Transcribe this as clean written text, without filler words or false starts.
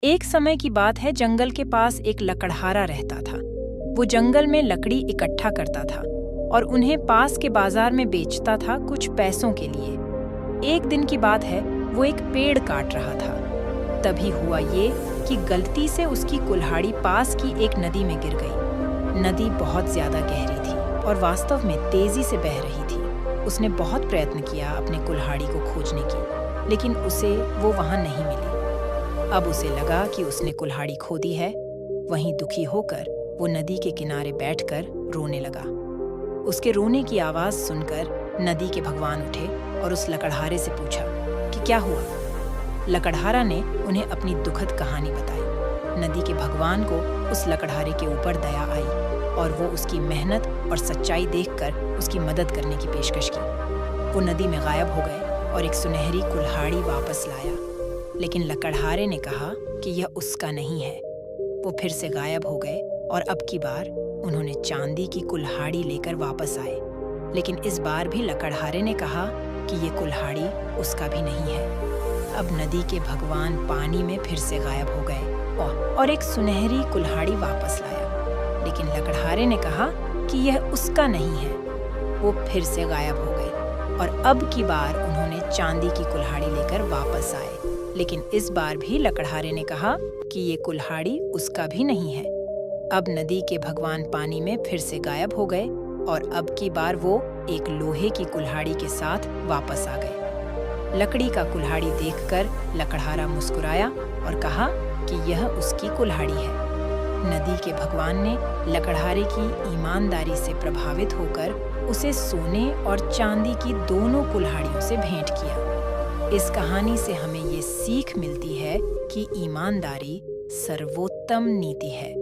एक समय की बात है, जंगल के पास एक लकड़हारा रहता था। वो जंगल में लकड़ी इकट्ठा करता था और उन्हें पास के बाजार में बेचता था कुछ पैसों के लिए। एक दिन की बात है, वो एक पेड़ काट रहा था। तभी हुआ ये कि गलती से उसकी कुल्हाड़ी पास की एक नदी में गिर गई। नदी बहुत ज्यादा गहरी थी और वास्तव में तेजी से बह रही थी। उसने बहुत प्रयत्न किया अपने कुल्हाड़ी को खोजने की, लेकिन उसे वो वहां नहीं मिली। अब उसे लगा कि उसने कुल्हाड़ी खो दी है। वहीं दुखी होकर वो नदी के किनारे बैठकर रोने लगा। उसके रोने की आवाज सुनकर नदी के भगवान उठे और उस लकड़हारे से पूछा कि क्या हुआ। लकड़हारा ने उन्हें अपनी दुखद कहानी बताई। नदी के भगवान को उस लकड़हारे के ऊपर दया आई और वो उसकी मेहनत और सच्चाई देखकर उसकी मदद करने की पेशकश की। वो नदी में गायब हो गए और एक सुनहरी कुल्हाड़ी वापस लाया, लेकिन लकड़हारे ने कहा कि यह उसका नहीं है। वो फिर से गायब हो गए और अब की बार उन्होंने चांदी की कुल्हाड़ी लेकर वापस आए, लेकिन इस बार भी लकड़हारे ने कहा कि ये कुल्हाड़ी उसका भी नहीं है। अब नदी के भगवान पानी में फिर से गायब हो गए और एक सुनहरी कुल्हाड़ी वापस लाया, लेकिन लकड़हारे ने कहा कि यह उसका नहीं है। वो फिर से गायब हो गए और अब की बार उन्होंने चांदी की कुल्हाड़ी लेकर वापस आए, लेकिन इस बार भी लकड़हारे ने कहा कि ये कुल्हाड़ी उसका भी नहीं है। अब नदी के भगवान पानी में फिर से गायब हो गए और अब की बार वो एक लोहे की कुल्हाड़ी के साथ वापस आ गए। लकड़ी का कुल्हाड़ी देखकर लकड़हारा मुस्कुराया और कहा कि यह उसकी कुल्हाड़ी है। नदी के भगवान ने लकड़हारे की ईमानदारी से प्रभावित होकर उसे सोने और चांदी की दोनों कुल्हाड़ियों से भेंट किया। इस कहानी से हमें ये सीख मिलती है कि ईमानदारी सर्वोत्तम नीति है।